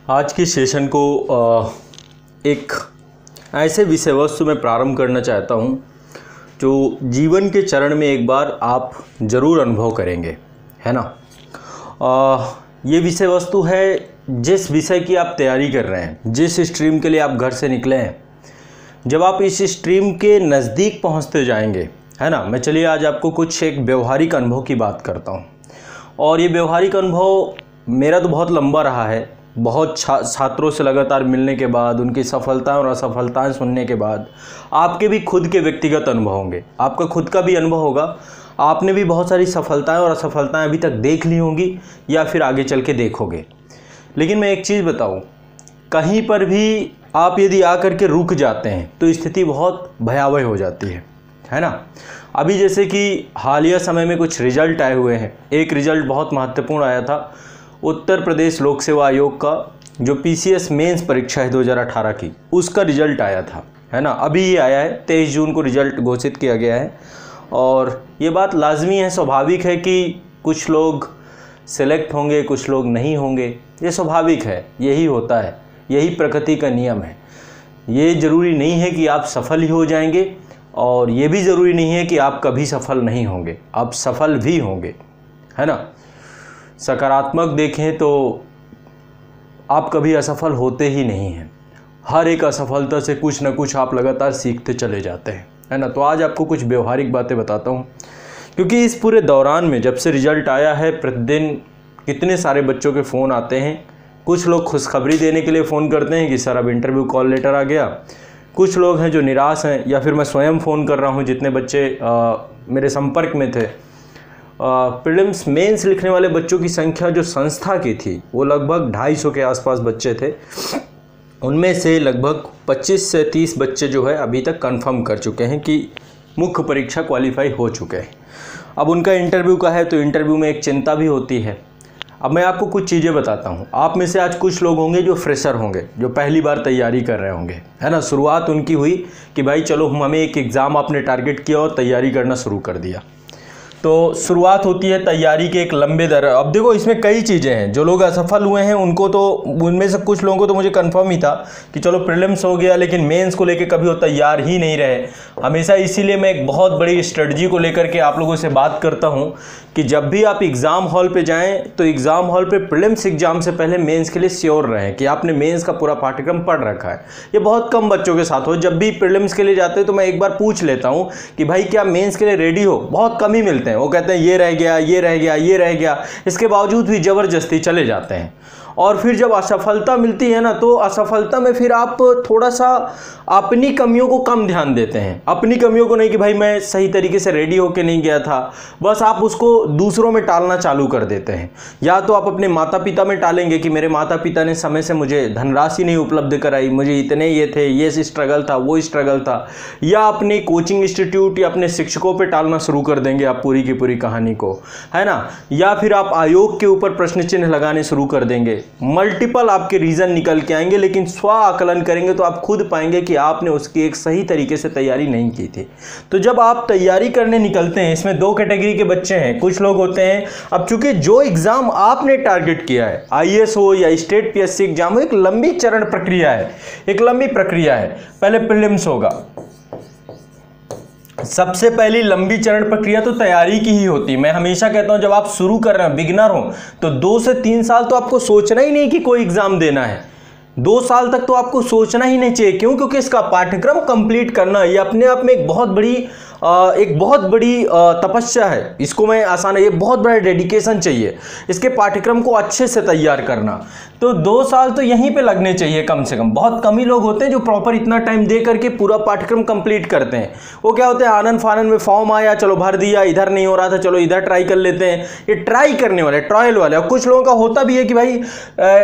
आज के सेशन को एक ऐसे विषय वस्तु में प्रारंभ करना चाहता हूँ जो जीवन के चरण में एक बार आप ज़रूर अनुभव करेंगे, है ना। ये विषय वस्तु है जिस विषय की आप तैयारी कर रहे हैं, जिस स्ट्रीम के लिए आप घर से निकले हैं। जब आप इस स्ट्रीम के नज़दीक पहुँचते जाएंगे, है ना, मैं चलिए आज आपको कुछ एक व्यवहारिक अनुभव की बात करता हूँ। और ये व्यवहारिक अनुभव मेरा तो बहुत लंबा रहा है। बहुत छात्रों से लगातार मिलने के बाद, उनकी सफलताएं और असफलताएं सुनने के बाद आपके भी खुद के व्यक्तिगत अनुभव होंगे, आपका खुद का भी अनुभव होगा। आपने भी बहुत सारी सफलताएं और असफलताएं अभी तक देख ली होंगी या फिर आगे चल के देखोगे। लेकिन मैं एक चीज़ बताऊं, कहीं पर भी आप यदि आकर के रुक जाते हैं तो स्थिति बहुत भयावह हो जाती है ना। अभी जैसे कि हालिया समय में कुछ रिजल्ट आए हुए हैं। एक रिजल्ट बहुत महत्वपूर्ण आया था, उत्तर प्रदेश लोक सेवा आयोग का जो पीसीएस मेंस परीक्षा है 2018 की, उसका रिजल्ट आया था, है ना। अभी ये आया है, 23 जून को रिजल्ट घोषित किया गया है। और ये बात लाजमी है, स्वाभाविक है कि कुछ लोग सेलेक्ट होंगे, कुछ लोग नहीं होंगे। ये स्वाभाविक है, यही होता है, यही प्रकृति का नियम है। ये ज़रूरी नहीं है कि आप सफल ही हो जाएंगे और ये भी ज़रूरी नहीं है कि आप कभी सफल नहीं होंगे, आप सफल भी होंगे, है ना। सकारात्मक देखें तो आप कभी असफल होते ही नहीं हैं। हर एक असफलता से कुछ ना कुछ आप लगातार सीखते चले जाते हैं, है ना। तो आज आपको कुछ व्यवहारिक बातें बताता हूँ, क्योंकि इस पूरे दौरान में जब से रिजल्ट आया है, प्रतिदिन कितने सारे बच्चों के फ़ोन आते हैं। कुछ लोग खुशखबरी देने के लिए फ़ोन करते हैं कि सर अब इंटरव्यू कॉल लेटर आ गया। कुछ लोग हैं जो निराश हैं, या फिर मैं स्वयं फ़ोन कर रहा हूँ। जितने बच्चे मेरे संपर्क में थे, प्रीलिम्स मेंस लिखने वाले बच्चों की संख्या जो संस्था की थी वो लगभग 250 के आसपास बच्चे थे। उनमें से लगभग 25 से 30 बच्चे जो है अभी तक कंफर्म कर चुके हैं कि मुख्य परीक्षा क्वालिफाई हो चुके हैं। अब उनका इंटरव्यू का है तो इंटरव्यू में एक चिंता भी होती है। अब मैं आपको कुछ चीज़ें बताता हूँ। आप में से आज कुछ लोग होंगे जो फ्रेशर होंगे, जो पहली बार तैयारी कर रहे होंगे, है ना। शुरुआत उनकी हुई कि भाई चलो हमें एक एग्ज़ाम आपने टारगेट किया और तैयारी करना शुरू कर दिया। तो शुरुआत होती है तैयारी के एक लंबे दर। अब देखो इसमें कई चीज़ें हैं। जो लोग असफल हुए हैं उनको तो, उनमें से कुछ लोगों को तो मुझे कंफर्म ही था कि चलो प्रीलिम्स हो गया, लेकिन मेंस को लेकर कभी वो तैयार ही नहीं रहे हमेशा। इसीलिए मैं एक बहुत बड़ी स्ट्रेटजी को लेकर के आप लोगों से बात करता हूं कि जब भी आप एग्ज़ाम हॉल पे जाएं तो एग्ज़ाम हॉल पे प्रीलिम्स एग्जाम से पहले मेंस के लिए श्योर रहें कि आपने मेंस का पूरा पाठ्यक्रम पढ़ रखा है। ये बहुत कम बच्चों के साथ हो। जब भी प्रीलिम्स के लिए जाते हैं तो मैं एक बार पूछ लेता हूँ कि भाई क्या मेंस के लिए रेडी हो। बहुत कम ही मिलते हैं, वो कहते हैं ये रह गया, ये रह गया, ये रह गया। इसके बावजूद भी ज़बरदस्ती चले जाते हैं। और फिर जब असफलता मिलती है ना, तो असफलता में फिर आप थोड़ा सा अपनी कमियों को कम ध्यान देते हैं। अपनी कमियों को नहीं कि भाई मैं सही तरीके से रेडी होके नहीं गया था, बस आप उसको दूसरों में टालना चालू कर देते हैं। या तो आप अपने माता पिता में टालेंगे कि मेरे माता पिता ने समय से मुझे धनराशि नहीं उपलब्ध कराई, मुझे इतने ये थे, ये स्ट्रगल था, वो स्ट्रगल था। या अपने कोचिंग इंस्टीट्यूट या अपने शिक्षकों पर टालना शुरू कर देंगे आप पूरी की पूरी कहानी को, है ना। या फिर आप आयोग के ऊपर प्रश्न चिन्ह लगाने शुरू कर देंगे। मल्टीपल आपके रीज़न निकल के आएंगे, लेकिन स्व आकलन करेंगे तो आप खुद पाएंगे कि आपने उसकी एक सही तरीके से तैयारी नहीं की थी। तो जब आप तैयारी करने निकलते हैं, इसमें दो कैटेगरी के बच्चे हैं। कुछ लोग होते हैं, अब चूंकि जो एग्ज़ाम आपने टारगेट किया है, आईएएस हो या स्टेट पीएससी एग्जाम हो, एक लंबी चरण प्रक्रिया है, एक लंबी प्रक्रिया है। पहले प्रीलिम्स होगा। सबसे पहली लंबी चरण प्रक्रिया तो तैयारी की ही होती है। मैं हमेशा कहता हूं जब आप शुरू कर रहे हैं, बिगिनर हो, तो 2 से 3 साल तो आपको सोचना ही नहीं कि कोई एग्जाम देना है। 2 साल तक तो आपको सोचना ही नहीं चाहिए। क्यों? क्योंकि इसका पाठ्यक्रम कंप्लीट करना ये अपने आप में एक बहुत बड़ी तपस्या है। इसको मैं आसान है, ये बहुत बड़ा डेडिकेशन चाहिए इसके पाठ्यक्रम को अच्छे से तैयार करना। तो 2 साल तो यहीं पे लगने चाहिए कम से कम। बहुत कम ही लोग होते हैं जो प्रॉपर इतना टाइम दे करके पूरा पाठ्यक्रम कंप्लीट करते हैं। वो क्या होते हैं, आनंद फानंद में फॉर्म आया, चलो भर दिया, इधर नहीं हो रहा था, चलो इधर ट्राई कर लेते हैं। ये ट्राई करने वाले, ट्रायल वाले। और कुछ लोगों का होता भी है कि भाई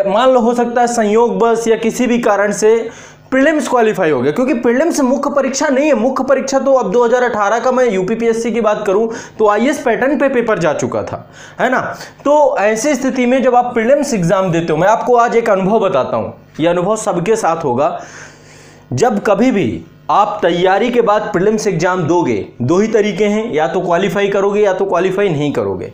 मान लो हो सकता है संयोग बस या किसी भी कारण से प्रीलिम्स क्वालिफाई हो गया, क्योंकि प्रीलिम्स मुख्य परीक्षा नहीं है। मुख्य परीक्षा तो अब 2018 का मैं यूपीपीएससी की बात करूं तो आईएएस पैटर्न पे पेपर जा चुका था, है ना। तो ऐसी स्थिति में जब आप प्रीलिम्स एग्जाम देते हो, मैं आपको आज एक अनुभव बताता हूं। यह अनुभव सबके साथ होगा। जब कभी भी आप तैयारी के बाद प्रीलिम्स एग्जाम दोगे, 2 ही तरीके हैं, या तो क्वालिफाई करोगे या तो क्वालिफाई नहीं करोगे।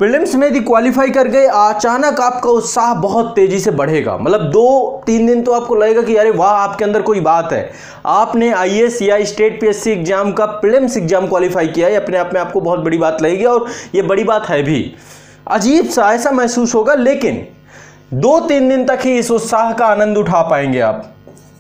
प्रीलिम्स में यदि क्वालिफाई कर गए, अचानक आपका उत्साह बहुत तेजी से बढ़ेगा। मतलब 2-3 दिन तो आपको लगेगा कि अरे वाह, आपके अंदर कोई बात है, आपने आईएएस या स्टेट पीएससी एग्जाम का प्रीलिम्स एग्जाम क्वालिफाई किया है। अपने आप में आपको बहुत बड़ी बात लगेगी, और ये बड़ी बात है भी। अजीब सा ऐसा महसूस होगा, लेकिन 2-3 दिन तक ही इस उत्साह का आनंद उठा पाएंगे आप।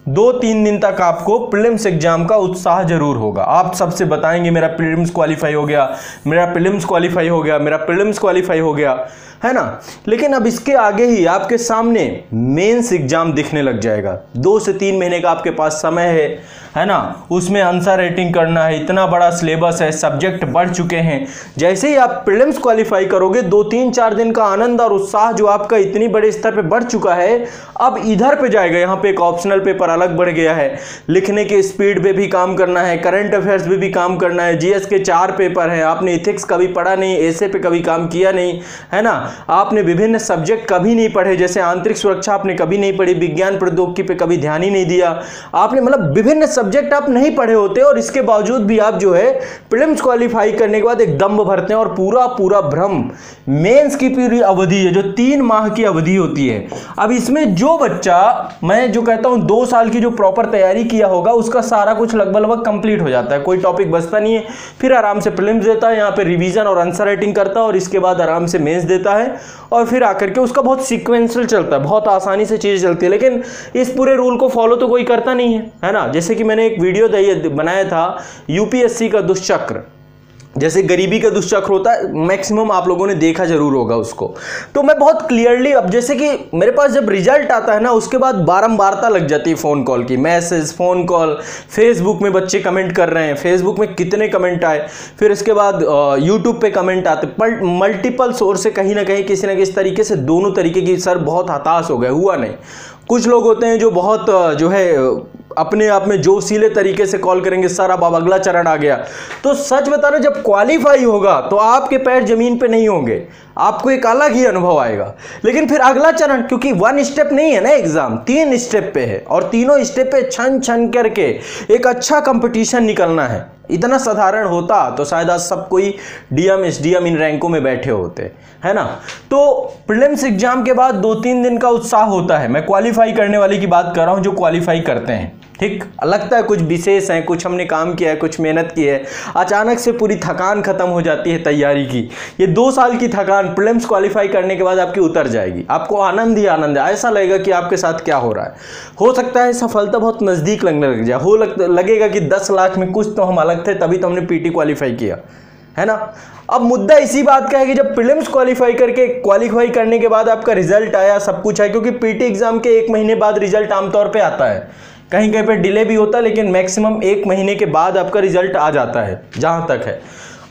2-3 दिन तक आपको प्रीलिम्स एग्जाम का उत्साह जरूर होगा। आप सबसे बताएंगे मेरा प्रीलिम्स क्वालिफाई हो गया, मेरा प्रीलिम्स क्वालिफाई हो गया, मेरा प्रीलिम्स क्वालिफाई हो गया, है ना। लेकिन अब इसके आगे ही आपके सामने मेंस एग्जाम दिखने लग जाएगा। 2 से 3 महीने का आपके पास समय है ना। उसमें आंसर राइटिंग करना है, इतना बड़ा सिलेबस है, सब्जेक्ट बढ़ चुके हैं। जैसे ही आप प्रीलिम्स क्वालिफाई करोगे, 2-3-4 दिन का आनंद और उत्साह जो आपका इतनी बड़े स्तर पे बढ़ चुका है, अब इधर पे जाएगा। यहाँ पे एक ऑप्शनल पेपर अलग बढ़ गया है, लिखने के स्पीड पे भी काम करना है, करंट अफेयर्स पे भी काम करना है, जीएस के 4 पेपर हैं, आपने इथिक्स कभी पढ़ा नहीं, ऐसे पे कभी काम किया नहीं, है ना। आपने विभिन्न सब्जेक्ट कभी नहीं पढ़े, जैसे आंतरिक सुरक्षा आपने कभी नहीं पढ़ी, विज्ञान प्रौद्योगिकी पे कभी ध्यान ही नहीं दिया आपने, मतलब विभिन्न सब्जेक्ट आप नहीं पढ़े होते, और इसके बावजूद भी आप जो है प्रीलिम्स क्वालिफाई करने के बाद एक दम्भ भरते हैं, और पूरा भ्रम। मेंस की पूरी अवधि है जो 3 माह की अवधि होती है। अब इसमें जो बच्चा, मैं जो कहता हूं 2 साल की जो प्रॉपर तैयारी किया होगा, उसका सारा कुछ लगभग कंप्लीट हो जाता है, कोई टॉपिक बचता नहीं है। फिर आराम से प्रीलिम्स देता है, यहाँ पे रिवीजन और आंसर राइटिंग करता है, और इसके बाद आराम से मेंस देता है, और फिर आकर के उसका बहुत सीक्वेंशियल चलता है, बहुत आसानी से चीज़ें चलती है। लेकिन इस पूरे रूल को फॉलो तो कोई करता नहीं है ना। जैसे कि मैंने एक वीडियो बनाया था यूपीएससी का दुष्चक्र, जैसे गरीबी का दुष्चक्र होता है, मैक्सिमम आप लोगों ने देखा जरूर होगा उसको। तो मैं बहुत क्लियरली, अब जैसे कि मेरे पास जब रिजल्ट आता है ना, उसके बाद बारंबारता लग जाती है फ़ोन कॉल की, मैसेज, फ़ोन कॉल, फेसबुक में बच्चे कमेंट कर रहे हैं, फेसबुक में कितने कमेंट आए, फिर इसके बाद यूट्यूब पे कमेंट आते, मल्टीपल सोर्स से कहीं ना कहीं किसी न किसी तरीके से, दोनों तरीके की, सर बहुत हताश हो गए, हुआ नहीं। कुछ लोग होते हैं जो बहुत जो है अपने आप में जोशीले तरीके से कॉल करेंगे, सर अब अगला चरण आ गया। तो सच बता रहे, जब क्वालिफाई होगा तो आपके पैर जमीन पे नहीं होंगे, आपको एक अलग ही अनुभव आएगा। लेकिन फिर अगला चरण, क्योंकि 1 स्टेप नहीं है ना एग्जाम, 3 स्टेप पे है, और तीनों स्टेप पे छन करके एक अच्छा कंपटीशन निकलना है। इतना साधारण होता तो शायद आज सब कोई डीएम एसडीएम इन रैंकों में बैठे होते, है ना। तो प्रीलिम्स एग्जाम के बाद 2-3 दिन का उत्साह होता है। मैं क्वालिफाई करने वाले की बात कर रहा हूं, जो क्वालिफाई करते हैं, ठीक लगता है कुछ विशेष है, कुछ हमने काम किया है, कुछ मेहनत की है, अचानक से पूरी थकान खत्म हो जाती है तैयारी की। ये 2 साल की थकान प्रीलिम्स क्वालिफाई करने के बाद आपकी उतर जाएगी, आपको आनंद ही आनंद है। ऐसा लगेगा कि आपके साथ क्या हो रहा है। हो सकता है सफलता बहुत नज़दीक लगने लग जाए, लगेगा कि 10 लाख में कुछ तो हम अलग थे, तभी तो हमने पीटी क्वालिफाई किया, है ना। अब मुद्दा इसी बात का है कि जब प्रीलिम्स क्वालिफाई क्वालिफाई करने के बाद आपका रिजल्ट आया, सब कुछ है, क्योंकि पीटी एग्जाम के 1 महीने बाद रिजल्ट आमतौर पे आता है, कहीं कहीं पे डिले भी होता है, लेकिन मैक्सिमम 1 महीने के बाद आपका रिजल्ट आ जाता है, जहां तक है।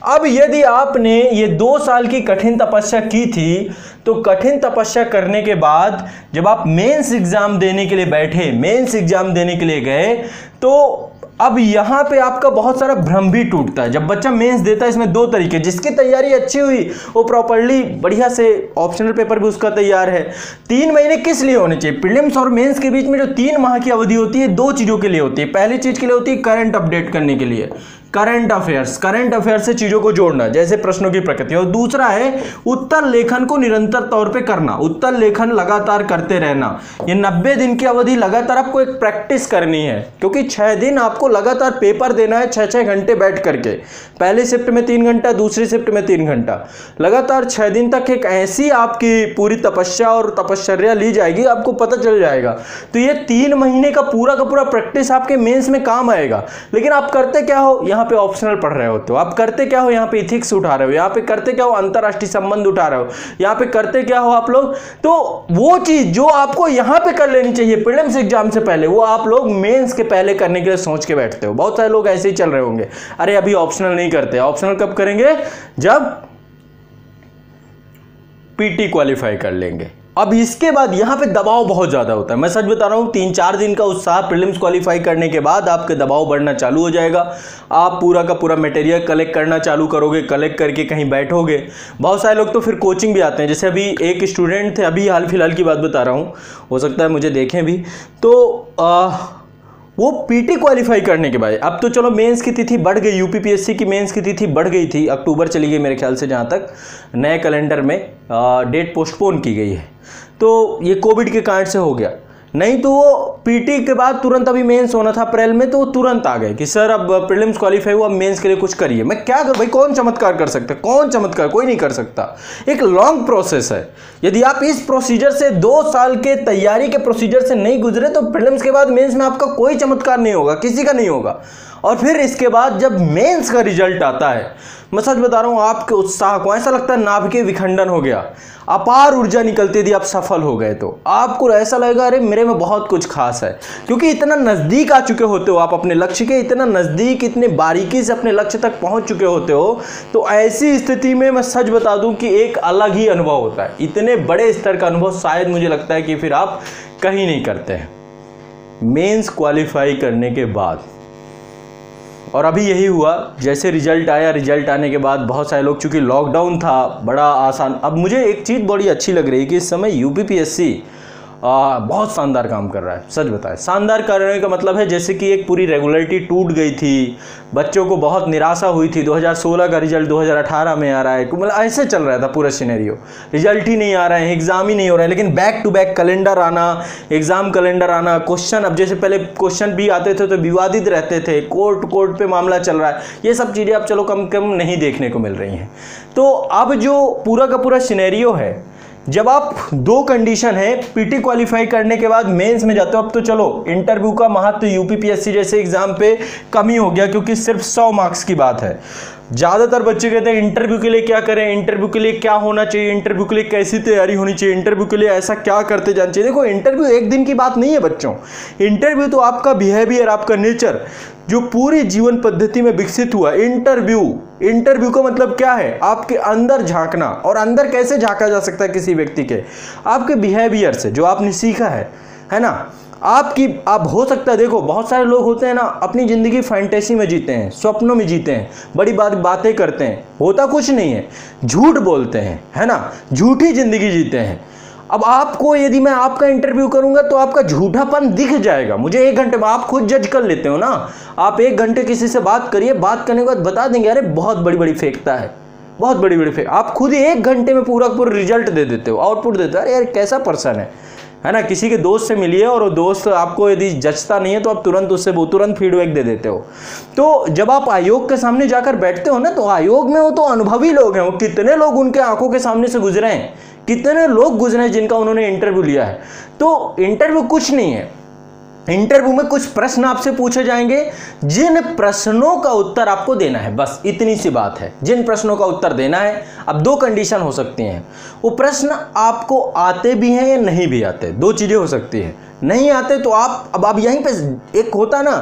अब यदि आपने ये 2 साल की कठिन तपस्या की थी, तो कठिन तपस्या करने के बाद जब आप मेंस एग्जाम देने के लिए बैठे, मेंस एग्जाम देने के लिए गए, तो अब यहाँ पे आपका बहुत सारा भ्रम भी टूटता है। जब बच्चा मेंस देता है, इसमें 2 तरीके, जिसकी तैयारी अच्छी हुई वो प्रॉपर्ली बढ़िया से ऑप्शनल पेपर भी उसका तैयार है। 3 महीने किस लिए होने चाहिए? प्रीलिम्स और मेंस के बीच में जो 3 माह की अवधि होती है, 2 चीज़ों के लिए होती है। पहली चीज़ के लिए होती है करंट अपडेट करने के लिए, करंट अफेयर्स से चीजों को जोड़ना, जैसे प्रश्नों की प्रकृति, और दूसरा है उत्तर लेखन को निरंतर तौर पे करना, उत्तर लेखन लगातार करते रहना। ये 90 दिन की अवधि लगातार आपको एक प्रैक्टिस करनी है, क्योंकि 6 दिन आपको लगातार पेपर देना है, 6-6 घंटे बैठ करके। पहले शिफ्ट में 3 घंटा, दूसरी शिफ्ट में 3 घंटा, लगातार 6 दिन तक एक ऐसी आपकी पूरी तपस्या और तपश्चर्या ली जाएगी, आपको पता चल जाएगा। तो ये 3 महीने का पूरा प्रैक्टिस आपके मेंस में काम आएगा। लेकिन आप करते क्या हो, यहाँ पे ऑप्शनल पढ़ रहे होते हो, आप करते क्या हो, यहाँ पे इथिक्स उठा रहे हो, यहाँ पे करते क्या हो, अंतरराष्ट्रीय संबंध उठा रहे हो, यहाँ पे करते क्या हो आप लोग। तो वो चीज जो आपको यहाँ पे कर लेनी चाहिए प्रीलिम्स एग्जाम से पहले, वो आप लोग मेंस के पहले करने के लिए सोच के बैठते हो। बहुत सारे लोग ऐसे ही चल रहे होंगे, अरे अभी ऑप्शनल नहीं करते। ऑप्शनल कब करेंगे? जब पीटी क्वालिफाई कर लेंगे। अब इसके बाद यहाँ पे दबाव बहुत ज़्यादा होता है। मैं सच बता रहा हूँ, 3-4 दिन का उत्साह प्रीलिम्स क्वालिफाई करने के बाद आपके दबाव बढ़ना चालू हो जाएगा। आप पूरा का पूरा मटेरियल कलेक्ट करना चालू करोगे, कलेक्ट करके कहीं बैठोगे। बहुत सारे लोग तो फिर कोचिंग भी आते हैं, जैसे अभी एक स्टूडेंट थे, अभी हाल फिलहाल की बात बता रहा हूँ, हो सकता है मुझे देखें भी, तो वो पीटी क्वालिफाई करने के बाद, अब तो चलो मेंस की तिथि बढ़ गई, यूपीपीएससी की मेंस की तिथि बढ़ गई थी, अक्टूबर चली गई मेरे ख्याल से, जहाँ तक नए कैलेंडर में डेट पोस्टपोन की गई है, तो ये कोविड के कारण से हो गया। नहीं तो वो पीटी के बाद तुरंत अभी मेंस होना था अप्रैल में, तो वो तुरंत आ गए कि सर अब प्रीलिम्स क्वालिफाई हुआ, अब मेंस के लिए कुछ करिए। मैं क्या कर भाई, कौन चमत्कार कर सकता है? कौन चमत्कार? कोई नहीं कर सकता। एक लॉन्ग प्रोसेस है। यदि आप इस प्रोसीजर से 2 साल के तैयारी के प्रोसीजर से नहीं गुजरे तो प्रीलिम्स के बाद मेंस में आपका कोई चमत्कार नहीं होगा, किसी का नहीं होगा। और फिर इसके बाद जब मेंस का रिजल्ट आता है, मैं सच बता रहा हूँ, आपके उत्साह को ऐसा लगता है नाभिक विखंडन हो गया, अपार ऊर्जा निकलती थी, आप सफल हो गए तो आपको ऐसा लगेगा अरे मेरे में बहुत कुछ खास है, क्योंकि इतना नज़दीक आ चुके होते हो आप अपने लक्ष्य के, इतना नज़दीक, इतने बारीकी से अपने लक्ष्य तक पहुंच चुके होते हो। तो ऐसी स्थिति में मैं सच बता दूं कि एक अलग ही अनुभव होता है। इतने बड़े स्तर का अनुभव शायद मुझे लगता है कि फिर आप कहीं नहीं करते हैं मेंस क्वालिफाई करने के बाद। और अभी यही हुआ, जैसे रिजल्ट आया, रिजल्ट आने के बाद बहुत सारे लोग, चूंकि लॉकडाउन था, बड़ा आसान। अब मुझे एक चीज़ बड़ी अच्छी लग रही है कि इस समय यूपीपीएससी बहुत शानदार काम कर रहा है। सच बताएं, शानदार करने का मतलब है जैसे कि एक पूरी रेगुलरिटी टूट गई थी, बच्चों को बहुत निराशा हुई थी, 2016 का रिजल्ट 2018 में आ रहा है, मतलब ऐसे चल रहा था पूरा सिनेरियो, रिजल्ट ही नहीं आ रहा है, एग्जाम ही नहीं हो रहा है, लेकिन बैक टू बैक कैलेंडर आना, एग्जाम कैलेंडर आना, क्वेश्चन, अब जैसे पहले क्वेश्चन भी आते थे तो विवादित रहते थे, कोर्ट पे मामला चल रहा है, ये सब चीज़ें अब चलो कम कम नहीं देखने को मिल रही हैं। तो अब जो पूरा का पूरा सिनेरियो है, जब आप 2 कंडीशन है, पीटी क्वालिफाई करने के बाद मेंस में जाते हो, अब तो चलो इंटरव्यू का महत्व यूपीपीएससी जैसे एग्जाम पे कम ही हो गया, क्योंकि सिर्फ 100 मार्क्स की बात है। ज़्यादातर बच्चे कहते हैं इंटरव्यू के लिए क्या करें, इंटरव्यू के लिए क्या होना चाहिए, इंटरव्यू के लिए कैसी तैयारी होनी चाहिए, इंटरव्यू के लिए ऐसा क्या करते जाना चाहिए। देखो, इंटरव्यू एक दिन की बात नहीं है बच्चों। इंटरव्यू तो आपका बिहेवियर, आपका नेचर जो पूरी जीवन पद्धति में विकसित हुआ। इंटरव्यू का मतलब क्या है? आपके अंदर झांकना। और अंदर कैसे झांका जा सकता है किसी व्यक्ति के? आपके बिहेवियर से, जो आपने सीखा है ना। आप हो सकता है, देखो बहुत सारे लोग होते हैं ना, अपनी ज़िंदगी फैंटेसी में जीते हैं, स्वप्नों में जीते हैं, बड़ी बातें करते हैं, होता कुछ नहीं है, झूठ बोलते हैं, है ना, झूठी ज़िंदगी जीते हैं। अब आपको, यदि मैं आपका इंटरव्यू करूंगा तो आपका झूठापन दिख जाएगा मुझे 1 घंटे में। आप खुद जज कर लेते हो ना, आप 1 घंटे किसी से बात करिए, बात करने के बाद बता देंगे अरे बहुत बड़ी फेंकता है, बहुत बड़ी फेंक। आप खुद 1 घंटे में पूरा रिजल्ट दे देते हो, आउटपुट देते हो, अरे यार कैसा पर्सन है ना। किसी के दोस्त से मिलिए और वो दोस्त आपको यदि जचता नहीं है तो आप तुरंत उससे तुरंत फीडबैक दे देते हो। तो जब आप आयोग के सामने जाकर बैठते हो ना, तो आयोग में वो तो अनुभवी लोग हैं, वो कितने लोग उनके आंखों के सामने से गुजरे हैं, कितने लोग गुजरे हैं जिनका उन्होंने इंटरव्यू लिया है। तो इंटरव्यू कुछ नहीं है, इंटरव्यू में कुछ प्रश्न आपसे पूछे जाएंगे, जिन प्रश्नों का उत्तर आपको देना है, बस इतनी सी बात है, जिन प्रश्नों का उत्तर देना है। अब 2 कंडीशन हो सकती हैं, वो प्रश्न आपको आते भी हैं या नहीं भी आते, 2 चीजें हो सकती है। नहीं आते तो आप यहीं पे एक होता है ना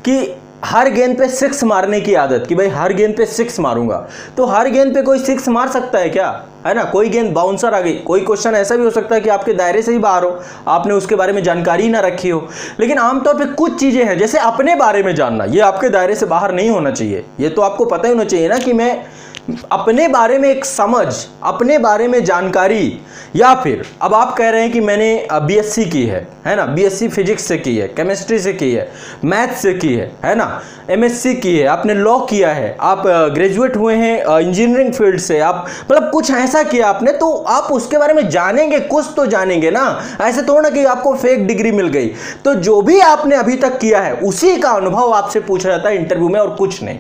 कि हर गेंद पे 6 मारने की आदत, कि भाई हर गेंद पे 6 मारूंगा, तो हर गेंद पे कोई 6 मार सकता है क्या? है ना, कोई गेंद बाउंसर आ गई, कोई क्वेश्चन ऐसा भी हो सकता है कि आपके दायरे से ही बाहर हो, आपने उसके बारे में जानकारी ना रखी हो। लेकिन आमतौर पे कुछ चीजें हैं, जैसे अपने बारे में जानना, ये आपके दायरे से बाहर नहीं होना चाहिए। ये तो आपको पता ही होना चाहिए ना कि मैं अपने बारे में एक समझ, अपने बारे में जानकारी। या फिर अब आप कह रहे हैं कि मैंने बीएससी की है ना, बीएससी फिजिक्स से की है, केमिस्ट्री से की है, मैथ से की है ना, एमएससी की है, आपने लॉ किया है, आप ग्रेजुएट हुए हैं इंजीनियरिंग फील्ड से, आप मतलब कुछ ऐसा किया आपने, तो आप उसके बारे में जानेंगे, कुछ तो जानेंगे ना। ऐसे थोड़ा ना कि आपको फेक डिग्री मिल गई। तो जो भी आपने अभी तक किया है उसी का अनुभव आपसे पूछा जाता है इंटरव्यू में, और कुछ नहीं।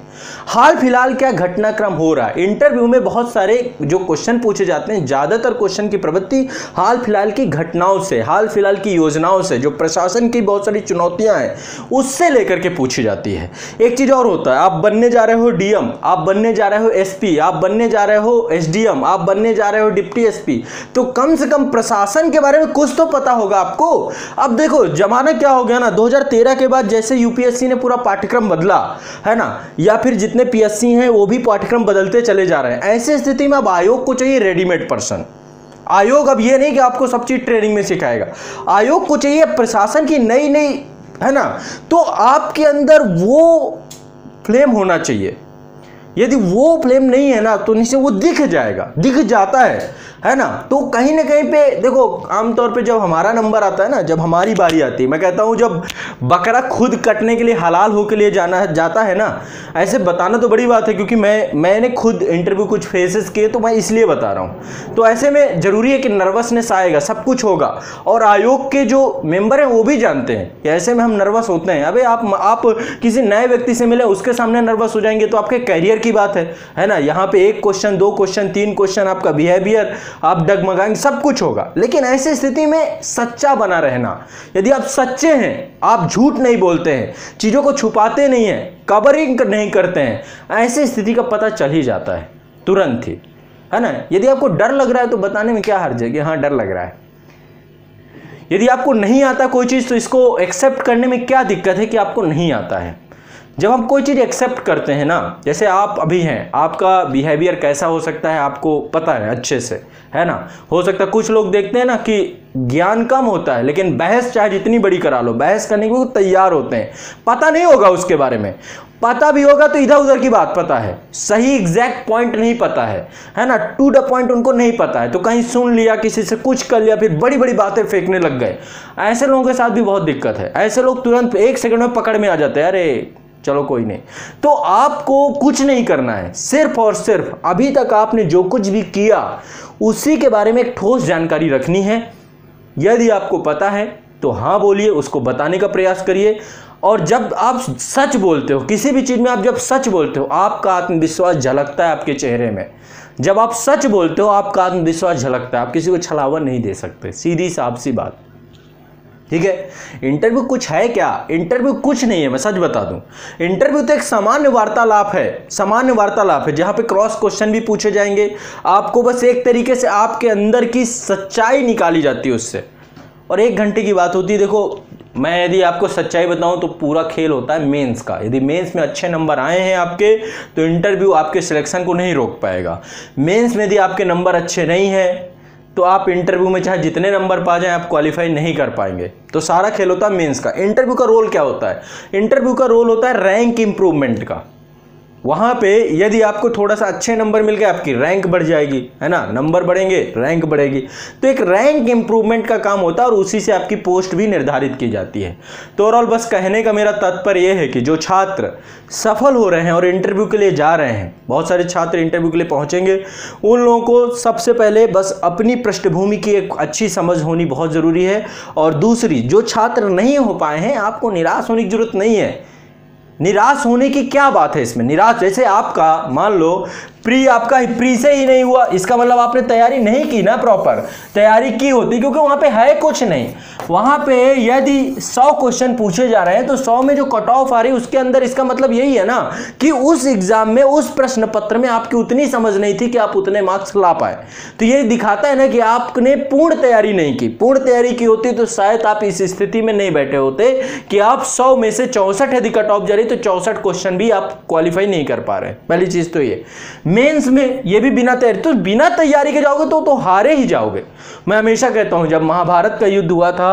हाल फिलहाल क्या घटनाक्रम हो रहा है इंटरव्यू में, बहुत सारे जो क्वेश्चन पूछे जाते हैं, ज्यादातर क्वेश्चन की प्रवृत्ति हाल फिलहाल की घटनाओं से, हाल फिलहाल की योजनाओं से, जो प्रशासन की बहुत सारी चुनौतियां हैं उससे लेकर के पूछी जाती है। एक चीज और होता है, आप बनने जा रहे हो डीएम, आप बनने जा रहे हो एसपी, आप बनने जा रहे हो एसडीएम, आप बनने जा रहे हो डिप्टी एसपी, तो कम से कम प्रशासन के बारे में कुछ तो पता होगा आपको। अब देखो जमाना क्या हो गया ना, 2013 के बाद जैसे यूपीएससी ने पूरा पाठ्यक्रम बदला है ना, या फिर जितने पीएससी हैं वो भी पाठ्यक्रम बदलते चले जा रहे हैं। ऐसी स्थिति में अब आयोग को चाहिए रेडीमेड पर्सन। आयोग अब ये नहीं कि आपको सब चीज ट्रेनिंग में सिखाएगा, आयोग को चाहिए प्रशासन की नई नई, है ना। तो आपके अंदर वो फ्लेम होना चाहिए, यदि वो फ्लेम नहीं है ना तो नीचे वो दिख जाएगा, दिख जाता है ना। तो कहीं ना कहीं पे देखो, आमतौर पे जब हमारा नंबर आता है ना, जब हमारी बारी आती है, मैं कहता हूँ जब बकरा खुद कटने के लिए हलाल हो के लिए जाता है ना, ऐसे बताना तो बड़ी बात है क्योंकि मैंने खुद इंटरव्यू कुछ फेसेस किए तो मैं इसलिए बता रहा हूँ। तो ऐसे में जरूरी है कि नर्वसनेस आएगा, सब कुछ होगा, और आयोग के जो मेंबर हैं वो भी जानते हैं कि ऐसे में हम नर्वस होते हैं। अबे आप किसी नए व्यक्ति से मिले, उसके सामने नर्वस हो जाएंगे तो आपके करियर की बात है ना। यहाँ पे 1 क्वेश्चन, 2 क्वेश्चन, 3 क्वेश्चन, आपका बिहेवियर, आप डगमगाएंगे, सब कुछ होगा। लेकिन ऐसी स्थिति में सच्चा बना रहना, यदि आप सच्चे हैं, आप झूठ नहीं बोलते हैं, चीजों को छुपाते नहीं हैं, कवरिंग नहीं करते हैं, ऐसी स्थिति का पता चल ही जाता है तुरंत ही, है ना। यदि आपको डर लग रहा है तो बताने में क्या हर्ज है कि हाँ डर लग रहा है। यदि आपको नहीं आता कोई चीज तो इसको एक्सेप्ट करने में क्या दिक्कत है कि आपको नहीं आता है। जब हम कोई चीज़ एक्सेप्ट करते हैं ना, जैसे आप अभी हैं, आपका बिहेवियर कैसा हो सकता है आपको पता है अच्छे से, है ना। हो सकता है कुछ लोग देखते हैं ना कि ज्ञान कम होता है लेकिन बहस चाहे जितनी बड़ी करा लो, बहस करने के लिए तैयार होते हैं, पता नहीं होगा उसके बारे में, पता भी होगा तो इधर उधर की बात पता है, सही एग्जैक्ट पॉइंट नहीं पता है ना, टू द पॉइंट उनको नहीं पता है, तो कहीं सुन लिया, किसी से कुछ कर लिया, फिर बड़ी बड़ी बातें फेंकने लग गए। ऐसे लोगों के साथ भी बहुत दिक्कत है। ऐसे लोग तुरंत 1 सेकंड में पकड़ में आ जाते हैं, अरे चलो कोई नहीं। तो आपको कुछ नहीं करना है, सिर्फ और सिर्फ अभी तक आपने जो कुछ भी किया उसी के बारे में एक ठोस जानकारी रखनी है। यदि आपको पता है तो हाँ बोलिए, उसको बताने का प्रयास करिए। और जब आप सच बोलते हो किसी भी चीज में, आप जब सच बोलते हो आपका आत्मविश्वास झलकता है आपके चेहरे में। जब आप सच बोलते हो आपका आत्मविश्वास झलकता है, आप किसी को छलावा नहीं दे सकते, सीधी साफ सी बात, ठीक है। इंटरव्यू कुछ है क्या? इंटरव्यू कुछ नहीं है, मैं सच बता दूं। इंटरव्यू तो एक सामान्य वार्तालाप है, सामान्य वार्तालाप है जहां पे क्रॉस क्वेश्चन भी पूछे जाएंगे। आपको बस एक तरीके से आपके अंदर की सच्चाई निकाली जाती है उससे, और 1 घंटे की बात होती है। देखो मैं यदि आपको सच्चाई बताऊं तो पूरा खेल होता है मेंस का। यदि मेंस में अच्छे नंबर आए हैं आपके तो इंटरव्यू आपके सिलेक्शन को नहीं रोक पाएगा। मेंस में यदि आपके नंबर अच्छे नहीं हैं तो आप इंटरव्यू में चाहे जितने नंबर पा जाएं आप क्वालिफाई नहीं कर पाएंगे। तो सारा खेल होता है मेंस का। इंटरव्यू का रोल क्या होता है? इंटरव्यू का रोल होता है रैंक इंप्रूवमेंट का। वहां पे यदि आपको थोड़ा सा अच्छे नंबर मिल गए आपकी रैंक बढ़ जाएगी, है ना, नंबर बढ़ेंगे रैंक बढ़ेगी। तो एक रैंक इंप्रूवमेंट का काम होता है और उसी से आपकी पोस्ट भी निर्धारित की जाती है। तो ओवरऑल बस कहने का मेरा तात्पर्य यह है कि जो छात्र सफल हो रहे हैं और इंटरव्यू के लिए जा रहे हैं, बहुत सारे छात्र इंटरव्यू के लिए पहुंचेंगे, उन लोगों को सबसे पहले बस अपनी पृष्ठभूमि की एक अच्छी समझ होनी बहुत ज़रूरी है। और दूसरी, जो छात्र नहीं हो पाए हैं आपको निराश होने की जरूरत नहीं है। निराश होने की क्या बात है इसमें? निराश जैसे आपका मान लो आपका प्री से ही नहीं हुआ, इसका मतलब आपने तैयारी नहीं की ना, प्रॉपर तैयारी की होती, क्योंकि वहां पे है कुछ नहीं। वहां पे यदि 100 क्वेश्चन पूछे जा रहे हैं तो 100 में जो कट ऑफ आ रही है उसके अंदर, इसका मतलब यही है ना कि उस एग्जाम में, उस प्रश्न पत्र में आपकी उतनी समझ नहीं थी कि आप उतने मार्क्स ला पाए। तो ये दिखाता है ना कि आपने पूर्ण तैयारी नहीं की। पूर्ण तैयारी की होती तो शायद आप इस स्थिति में नहीं बैठे होते कि आप 100 में से 64 यदि कट ऑफ जा रही तो 64 क्वेश्चन भी आप क्वालिफाई नहीं कर पा रहे। पहली चीज तो ये। मेंस में ये भी बिना तैयारी, तो बिना तैयारी के जाओगे तो हारे ही जाओगे। मैं हमेशा कहता हूं जब महाभारत का युद्ध हुआ था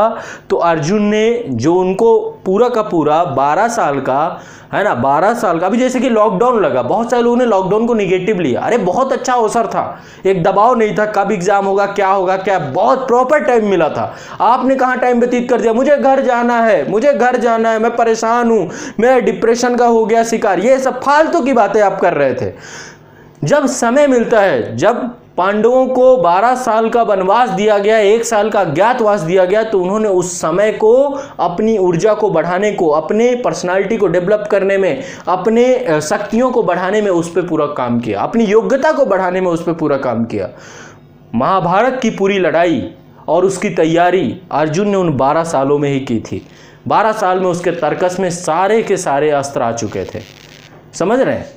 तो अर्जुन ने जो उनको पूरा का पूरा 12 साल का, है ना, 12 साल का, अभी जैसे कि लॉकडाउन लगा, बहुत सारे लोगों ने लॉकडाउन को निगेटिव लिया। अरे बहुत अच्छा अवसर था, एक दबाव नहीं था कब एग्जाम होगा क्या होगा क्या, बहुत प्रॉपर टाइम मिला था। आपने कहाँ टाइम व्यतीत कर दिया, मुझे घर जाना है, मुझे घर जाना है, मैं परेशान हूं, मेरा डिप्रेशन का हो गया शिकार, ये सब फालतू की बातें आप कर रहे थे। जब समय मिलता है, जब पांडवों को 12 साल का वनवास दिया गया, 1 साल का अज्ञातवास दिया गया, तो उन्होंने उस समय को अपनी ऊर्जा को बढ़ाने को, अपने पर्सनालिटी को डेवलप करने में, अपने शक्तियों को बढ़ाने में उस पर पूरा काम किया, अपनी योग्यता को बढ़ाने में उस पर पूरा काम किया। महाभारत की पूरी लड़ाई और उसकी तैयारी अर्जुन ने उन 12 सालों में ही की थी। 12 साल में उसके तर्कस में सारे के सारे अस्त्र आ चुके थे। समझ रहे हैं?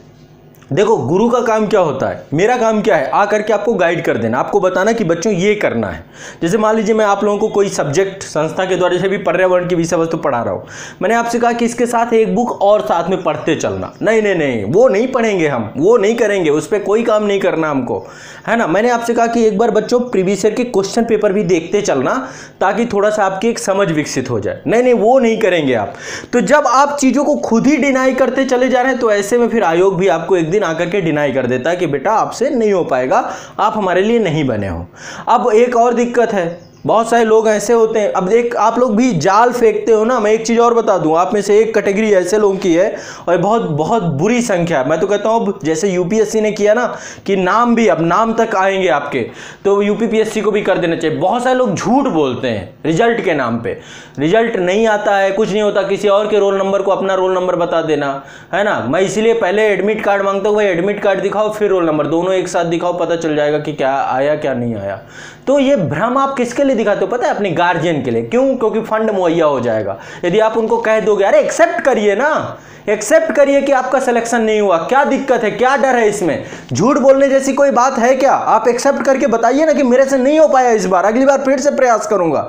देखो गुरु का काम क्या होता है, मेरा काम क्या है, आकर के आपको गाइड कर देना, आपको बताना कि बच्चों ये करना है। जैसे मान लीजिए मैं आप लोगों को कोई सब्जेक्ट संस्था के द्वारा, जैसे भी पर्यावरण की विषय वस्तु पढ़ा रहा हूँ, मैंने आपसे कहा कि इसके साथ एक बुक और साथ में पढ़ते चलना। नहीं नहीं नहीं, वो नहीं पढ़ेंगे हम, वो नहीं करेंगे, उस पर कोई काम नहीं करना हमको, है ना। मैंने आपसे कहा कि एक बार बच्चों प्रीवियस ईयर के क्वेश्चन पेपर भी देखते चलना ताकि थोड़ा सा आपकी एक समझ विकसित हो जाए। नहीं नहीं, वो नहीं करेंगे आप। तो जब आप चीज़ों को खुद ही डिनाई करते चले जा रहे हैं तो ऐसे में फिर आयोग भी आपको एक दिन दिन आकर के डिनाई कर देता है कि बेटा आपसे नहीं हो पाएगा, आप हमारे लिए नहीं बने हो। अब एक और दिक्कत है, बहुत सारे लोग ऐसे होते हैं, अब एक आप लोग भी जाल फेंकते हो ना। मैं एक चीज़ और बता दूं, आप में से एक कैटेगरी ऐसे लोगों की है और बहुत बहुत बुरी संख्या है। मैं तो कहता हूँ जैसे यूपीएससी ने किया ना कि नाम भी, अब नाम तक आएंगे आपके, तो यूपीपीएससी को भी कर देना चाहिए। बहुत सारे लोग झूठ बोलते हैं रिजल्ट के नाम पे, रिजल्ट नहीं आता है, कुछ नहीं होता, किसी और के रोल नंबर को अपना रोल नंबर बता देना, है ना। मैं इसीलिए पहले एडमिट कार्ड मांगता हूँ, भाई एडमिट कार्ड दिखाओ फिर रोल नंबर, दोनों एक साथ दिखाओ, पता चल जाएगा कि क्या आया क्या नहीं आया। तो ये भ्रम आप किसके लिए दिखाते हो पता है? अपने गार्जियन के लिए। क्यों? क्योंकि फंड मुहैया हो जाएगा। यदि आप उनको कह दोगे अरे एक्सेप्ट करिए ना, एक्सेप्ट करिए कि आपका सिलेक्शन नहीं हुआ, क्या दिक्कत है, क्या डर है इसमें? झूठ बोलने जैसी कोई बात है क्या? आप एक्सेप्ट करके बताइए ना कि मेरे से नहीं हो पाया इस बार, अगली बार फिर से प्रयास करूंगा।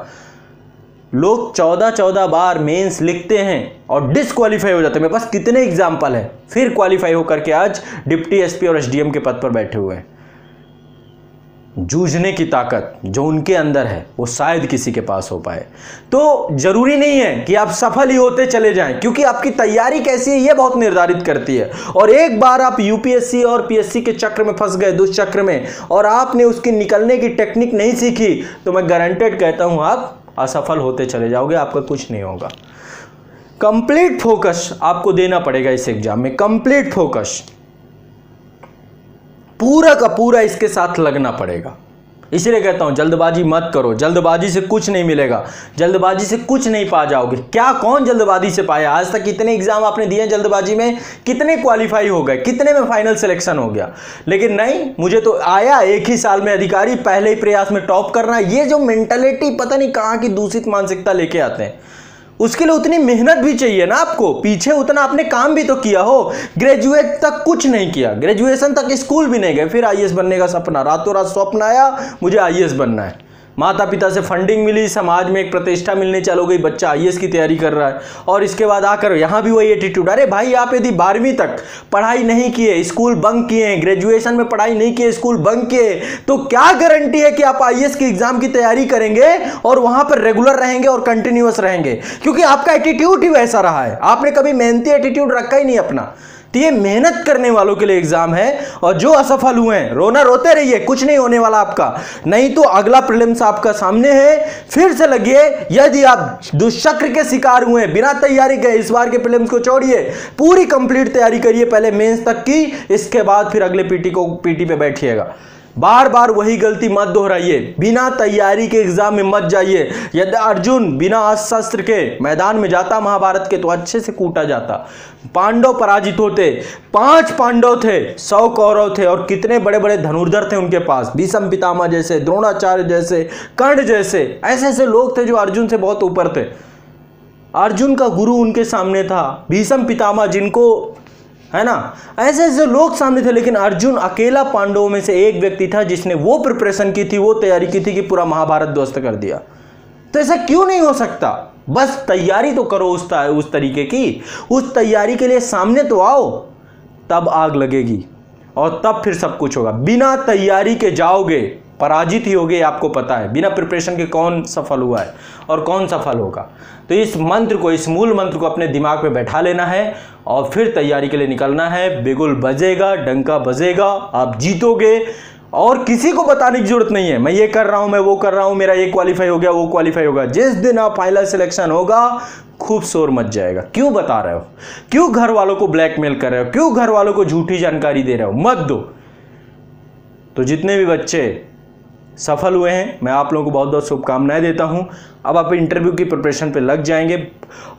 लोग 14 बार मेंस लिखते हैं और डिसक्वालीफाई हो जाते हैं। मेरे पास कितने एग्जाम्पल है, फिर क्वालिफाई होकर के आज डिप्टी एसपी और एसडीएम के पद पर बैठे हुए हैं। जूझने की ताकत जो उनके अंदर है वो शायद किसी के पास हो पाए। तो जरूरी नहीं है कि आप सफल ही होते चले जाएं, क्योंकि आपकी तैयारी कैसी है ये बहुत निर्धारित करती है। और एक बार आप यूपीएससी और पीएससी के चक्र में फंस गए, दुष्चक्र में, और आपने उसके निकलने की टेक्निक नहीं सीखी, तो मैं गारंटेड कहता हूं आप असफल होते चले जाओगे, आपका कुछ नहीं होगा। कंप्लीट फोकस आपको देना पड़ेगा इस एग्जाम में, कंप्लीट फोकस, पूरा का पूरा इसके साथ लगना पड़ेगा। इसलिए कहता हूं जल्दबाजी मत करो, जल्दबाजी से कुछ नहीं मिलेगा, जल्दबाजी से कुछ नहीं पा जाओगे। क्या कौन जल्दबाजी से पाया? आज तक कितने एग्जाम आपने दिए जल्दबाजी में, कितने क्वालिफाई हो गए, कितने में फाइनल सिलेक्शन हो गया? लेकिन नहीं, मुझे तो आया एक ही साल में अधिकारी, पहले ही प्रयास में टॉप करना। ये जो मेंटालिटी पता नहीं कहां की दूषित मानसिकता लेके आते हैं, उसके लिए उतनी मेहनत भी चाहिए ना आपको, पीछे उतना आपने काम भी तो किया हो। ग्रेजुएट तक कुछ नहीं किया, ग्रेजुएशन तक स्कूल भी नहीं गए, फिर आईएएस बनने का सपना, रातों रात स्वप्न आया मुझे आईएएस बनना है, माता पिता से फंडिंग मिली, समाज में एक प्रतिष्ठा मिलने चालू गई, बच्चा आईएएस की तैयारी कर रहा है, और इसके बाद आकर यहाँ भी वही एटीट्यूड। अरे भाई आप यदि 12वीं तक पढ़ाई नहीं किए, स्कूल बंक किए, ग्रेजुएशन में पढ़ाई नहीं किए, स्कूल बंक किए, तो क्या गारंटी है कि आप आईएएस की एग्जाम की तैयारी करेंगे और वहां पर रेगुलर रहेंगे और कंटिन्यूअस रहेंगे? क्योंकि आपका एटीट्यूड ही वैसा रहा है, आपने कभी मेहनती एटीट्यूड रखा ही नहीं अपना। तो ये मेहनत करने वालों के लिए एग्जाम है, और जो असफल हुए हैं रोना रोते रहिए, कुछ नहीं होने वाला आपका। नहीं तो अगला प्रीलिम्स आपका सामने है, फिर से लगिए। यदि आप दुष्चक्र के शिकार हुए बिना तैयारी के, इस बार के प्रीलिम्स को छोड़िए, पूरी कंप्लीट तैयारी करिए पहले मेंस तक की, इसके बाद फिर अगले पीटी पे बैठिएगा। बार बार वही गलती मत दोहराइए, बिना तैयारी के एग्जाम में मत जाइए। यदि अर्जुन बिना अस्त्र के मैदान में जाता महाभारत के तो अच्छे से कूटा जाता। पांडव पराजित होते, 5 पांडव थे, 100 कौरव थे, और कितने बड़े बड़े धनुर्धर थे उनके पास, भीष्म पितामह जैसे, द्रोणाचार्य जैसे, कर्ण जैसे, ऐसे ऐसे लोग थे जो अर्जुन से बहुत ऊपर थे। अर्जुन का गुरु उनके सामने था, भीष्म पितामह जिनको, है ना, ऐसे ऐसे लोग सामने थे। लेकिन अर्जुन अकेला पांडवों में से एक व्यक्ति था जिसने वो प्रिपरेशन की थी, वो तैयारी की थी कि पूरा महाभारत ध्वस्त कर दिया। तो ऐसा क्यों नहीं हो सकता? बस तैयारी तो करो उस तरीके की, उस तैयारी के लिए सामने तो आओ, तब आग लगेगी और तब फिर सब कुछ होगा। बिना तैयारी के जाओगे पराजित ही होगे, आपको पता है। बिना प्रिपरेशन के कौन सफल हुआ है और कौन सफल होगा? तो इस मंत्र को, इस मूल मंत्र को अपने दिमाग में बैठा लेना है और फिर तैयारी के लिए निकलना है। बिगुल बजेगा, डंका बजेगा, आप जीतोगे, और किसी को बताने की जरूरत नहीं है मैं ये कर रहा हूं, मैं वो कर रहा हूं, मेरा ये क्वालिफाई हो गया, वो क्वालिफाई होगा। जिस दिन आप फाइनल सिलेक्शन होगा, खूब शोर मच जाएगा। क्यों बता रहे हो? क्यों घर वालों को ब्लैकमेल कर रहे हो? क्यों घर वालों को झूठी जानकारी दे रहे हो? मत दो। तो जितने भी बच्चे सफल हुए हैं, मैं आप लोगों को बहुत बहुत शुभकामनाएं देता हूं। अब आप इंटरव्यू की प्रिपरेशन पे लग जाएंगे,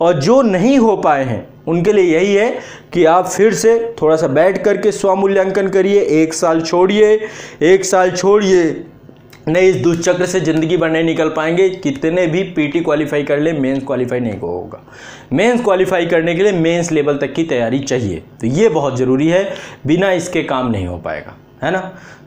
और जो नहीं हो पाए हैं उनके लिए यही है कि आप फिर से थोड़ा सा बैठ करके स्वमूल्यांकन करिए। 1 साल छोड़िए, 1 साल छोड़िए, नहीं इस दुष्चक्र से ज़िंदगी भर नहीं निकल पाएंगे। कितने भी पीटी क्वालिफाई कर ले, मेंस क्वालिफाई नहीं होगा। मेंस क्वालिफाई करने के लिए मेंस लेवल तक की तैयारी चाहिए, तो ये बहुत ज़रूरी है, बिना इसके काम नहीं हो पाएगा। है ना।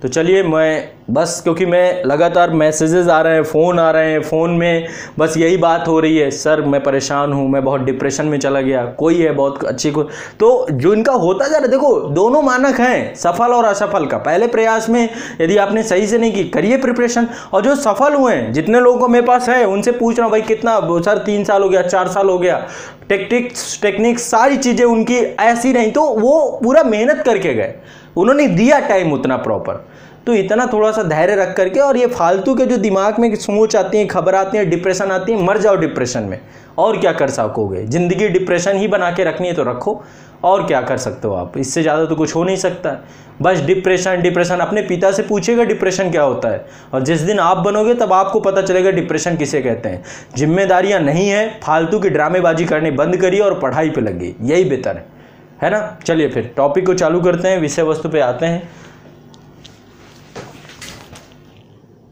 तो चलिए, मैं बस क्योंकि मैं लगातार मैसेजेस आ रहे हैं, फ़ोन आ रहे हैं, फ़ोन में बस यही बात हो रही है, सर मैं परेशान हूँ, मैं बहुत डिप्रेशन में चला गया, कोई है बहुत अच्छी को। तो जो इनका होता जा रहा है, देखो दोनों मानक हैं, सफल और असफल का। पहले प्रयास में यदि आपने सही से नहीं की, करिए प्रिपरेशन। और जो सफल हुए हैं, जितने लोगों को मेरे पास है, उनसे पूछ रहा हूँ भाई कितना, सर 3 साल हो गया, 4 साल हो गया, टेक्निक सारी चीज़ें उनकी ऐसी नहीं, तो वो पूरा मेहनत करके गए, उन्होंने दिया टाइम उतना प्रॉपर। तो इतना थोड़ा सा धैर्य रख करके, और ये फालतू के जो दिमाग में सोच आती है, खबर आती है, डिप्रेशन आती है, मर जाओ डिप्रेशन में। और क्या कर सकोगे, ज़िंदगी डिप्रेशन ही बना के रखनी है तो रखो, और क्या कर सकते हो आप, इससे ज़्यादा तो कुछ हो नहीं सकता है। बस डिप्रेशन। अपने पिता से पूछिएगा डिप्रेशन क्या होता है, और जिस दिन आप बनोगे तब आपको पता चलेगा डिप्रेशन किसे कहते हैं। जिम्मेदारियां नहीं है, फालतू की ड्रामेबाजी करने बंद करिए और पढ़ाई पे लगिए, यही बेहतर है ना। चलिए फिर टॉपिक को चालू करते हैं, विषय वस्तु पे आते हैं।